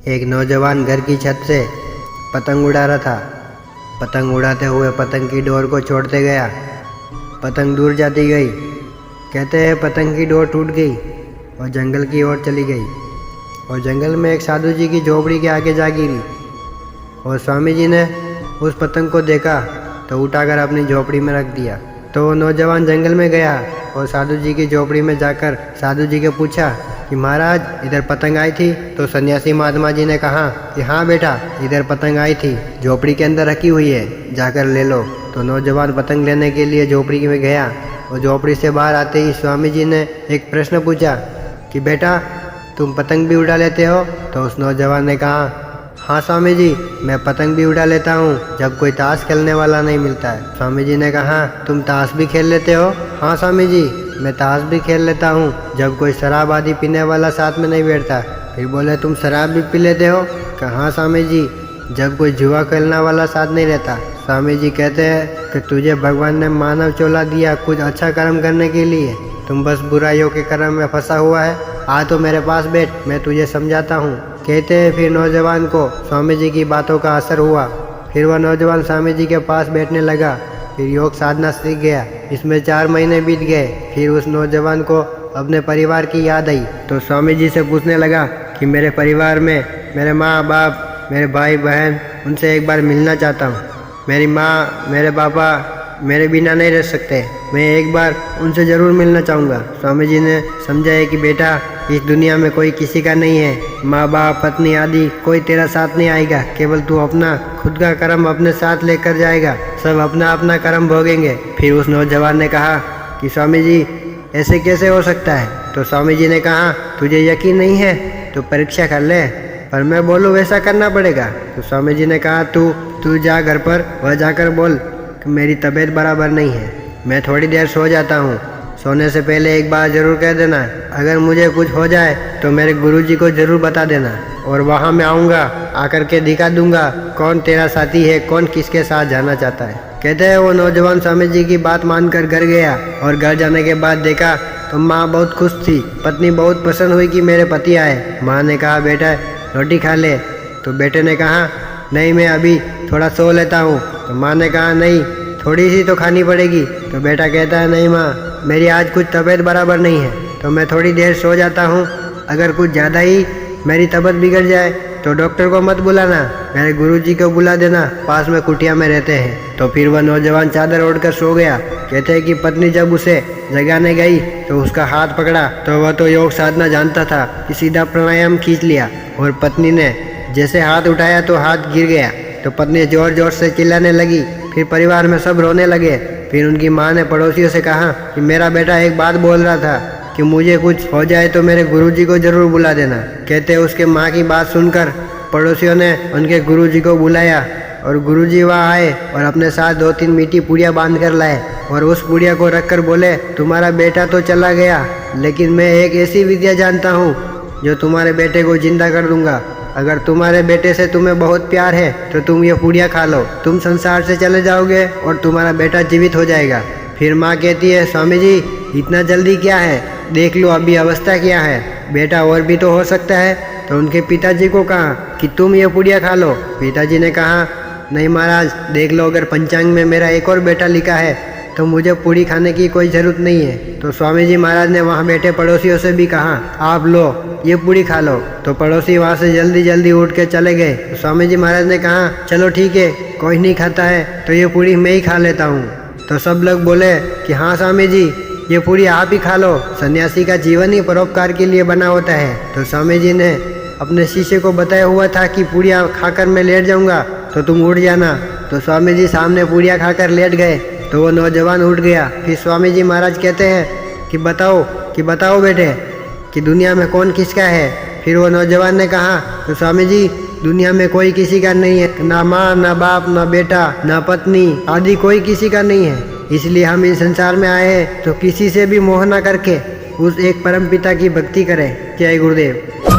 एक नौजवान घर की छत से पतंग उड़ा रहा था। पतंग उड़ाते हुए पतंग की डोर को छोड़ते गया। पतंग दूर जाती गई। कहते हैं पतंग की डोर टूट गई और जंगल की ओर चली गई और जंगल में एक साधु जी की झोपड़ी के आगे जा गिरी। और स्वामी जी ने उस पतंग को देखा तो उठाकर अपनी झोपड़ी में रख दिया। तो वो नौजवान जंगल में गया और साधु जी की झोपड़ी में जाकर साधु जी के पूछा कि महाराज इधर पतंग आई थी। तो सन्यासी महात्मा जी ने कहा कि हाँ बेटा, इधर पतंग आई थी, झोपड़ी के अंदर रखी हुई है, जाकर ले लो। तो नौजवान पतंग लेने के लिए झोपड़ी में गया और झोपड़ी से बाहर आते ही स्वामी जी ने एक प्रश्न पूछा कि बेटा तुम पतंग भी उड़ा लेते हो? तो उस नौजवान ने कहा हाँ स्वामी जी, मैं पतंग भी उड़ा लेता हूँ जब कोई ताश खेलने वाला नहीं मिलता है। स्वामी जी ने कहा तुम ताश भी खेल लेते हो? हाँ स्वामी जी, मैं ताश भी खेल लेता हूँ जब कोई शराब आदि पीने वाला साथ में नहीं बैठता। फिर बोले तुम शराब भी पी लेते हो? कहा हाँ स्वामी जी, जब कोई जुआ खेलने वाला साथ नहीं रहता। स्वामी जी कहते हैं कि तुझे भगवान ने मानव चोला दिया कुछ अच्छा कर्म करने के लिए, तुम बस बुराइयों के कर्म में फंसा हुआ है। आ तो मेरे पास बैठ, मैं तुझे समझाता हूँ। कहते हैं फिर नौजवान को स्वामी जी की बातों का असर हुआ। फिर वह नौजवान स्वामी जी के पास बैठने लगा, फिर योग साधना सीख गया। इसमें 4 महीने बीत गए। फिर उस नौजवान को अपने परिवार की याद आई तो स्वामी जी से पूछने लगा कि मेरे परिवार में मेरे माँ बाप, मेरे भाई बहन, उनसे एक बार मिलना चाहता हूँ। मेरी माँ, मेरे पापा मेरे बिना नहीं रह सकते, मैं एक बार उनसे ज़रूर मिलना चाहूँगा। स्वामी जी ने समझाया कि बेटा इस दुनिया में कोई किसी का नहीं है, माँ बाप पत्नी आदि कोई तेरा साथ नहीं आएगा, केवल तू अपना खुद का कर्म अपने साथ लेकर जाएगा, सब अपना अपना कर्म भोगेंगे। फिर उस नौजवान ने कहा कि स्वामी जी ऐसे कैसे हो सकता है? तो स्वामी जी ने कहा तुझे यकीन नहीं है तो परीक्षा कर ले, पर मैं बोलूँ वैसा करना पड़ेगा। तो स्वामी जी ने कहा तू जा घर पर, वह जाकर बोल कि मेरी तबीयत बराबर नहीं है, मैं थोड़ी देर सो जाता हूँ। सोने से पहले एक बार ज़रूर कह देना, अगर मुझे कुछ हो जाए तो मेरे गुरुजी को ज़रूर बता देना, और वहाँ मैं आऊँगा, आकर के दिखा दूँगा कौन तेरा साथी है, कौन किसके साथ जाना चाहता है। कहते हैं वो नौजवान स्वामी जी की बात मानकर घर गया और घर जाने के बाद देखा तो माँ बहुत खुश थी, पत्नी बहुत प्रसन्न हुई कि मेरे पति आए। माँ ने कहा बेटा रोटी खा ले। तो बेटे ने कहा नहीं, मैं अभी थोड़ा सो लेता हूँ। तो माँ ने कहा नहीं, थोड़ी सी तो खानी पड़ेगी। तो बेटा कहता है नहीं माँ, मेरी आज कुछ तबीयत बराबर नहीं है तो मैं थोड़ी देर सो जाता हूँ, अगर कुछ ज़्यादा ही मेरी तबीयत बिगड़ जाए तो डॉक्टर को मत बुलाना, मेरे गुरुजी को बुला देना, पास में कुटिया में रहते हैं। तो फिर वह नौजवान चादर ओढ़कर सो गया। कहते हैं कि पत्नी जब उसे जगाने गई तो उसका हाथ पकड़ा तो वह तो योग साधना जानता था कि सीधा प्राणायाम खींच लिया, और पत्नी ने जैसे हाथ उठाया तो हाथ गिर गया। तो पत्नी जोर जोर से चिल्लाने लगी। फिर परिवार में सब रोने लगे। फिर उनकी माँ ने पड़ोसियों से कहा कि मेरा बेटा एक बात बोल रहा था कि मुझे कुछ हो जाए तो मेरे गुरुजी को जरूर बुला देना। कहते उसके माँ की बात सुनकर पड़ोसियों ने उनके गुरुजी को बुलाया और गुरुजी वहाँ आए और अपने साथ 2-3 मीठी पूड़ियाँ बांध कर लाए और उस पूड़िया को रख कर बोले तुम्हारा बेटा तो चला गया, लेकिन मैं एक ऐसी विद्या जानता हूँ जो तुम्हारे बेटे को जिंदा कर दूंगा। अगर तुम्हारे बेटे से तुम्हें बहुत प्यार है तो तुम ये पूड़ियाँ खा लो, तुम संसार से चले जाओगे और तुम्हारा बेटा जीवित हो जाएगा। फिर माँ कहती है स्वामी जी इतना जल्दी क्या है, देख लो अभी अवस्था क्या है, बेटा और भी तो हो सकता है। तो उनके पिताजी को कहा कि तुम ये पूड़ियाँ खा लो। पिताजी ने कहा नहीं महाराज, देख लो अगर पंचांग में मेरा एक और बेटा लिखा है तो मुझे पूड़ी खाने की कोई ज़रूरत नहीं है। तो स्वामी जी महाराज ने वहाँ बैठे पड़ोसियों से भी कहा आप लो ये पूड़ी खा लो। तो पड़ोसी वहाँ से जल्दी जल्दी उठ के चले गए। तो स्वामी जी महाराज ने कहा चलो ठीक है, कोई नहीं खाता है तो ये पूड़ी मैं ही खा लेता हूँ। तो सब लोग बोले कि हाँ स्वामी जी ये पूड़ी आप ही खा लो, सन्यासी का जीवन ही परोपकार के लिए बना होता है। तो स्वामी जी ने अपने शिष्य को बताया हुआ था कि पूड़ियाँ खाकर मैं लेट जाऊँगा तो तुम उठ जाना। तो स्वामी जी सामने पूड़ियाँ खाकर लेट गए तो वो नौजवान उठ गया। फिर स्वामी जी महाराज कहते हैं कि बताओ बेटे कि दुनिया में कौन किसका है। फिर वो नौजवान ने कहा तो स्वामी जी दुनिया में कोई किसी का नहीं है, ना माँ ना बाप ना बेटा ना पत्नी आदि कोई किसी का नहीं है, इसलिए हम इस संसार में आए हैं तो किसी से भी मोह न करके उस एक परम पिता की भक्ति करें। जय गुरुदेव।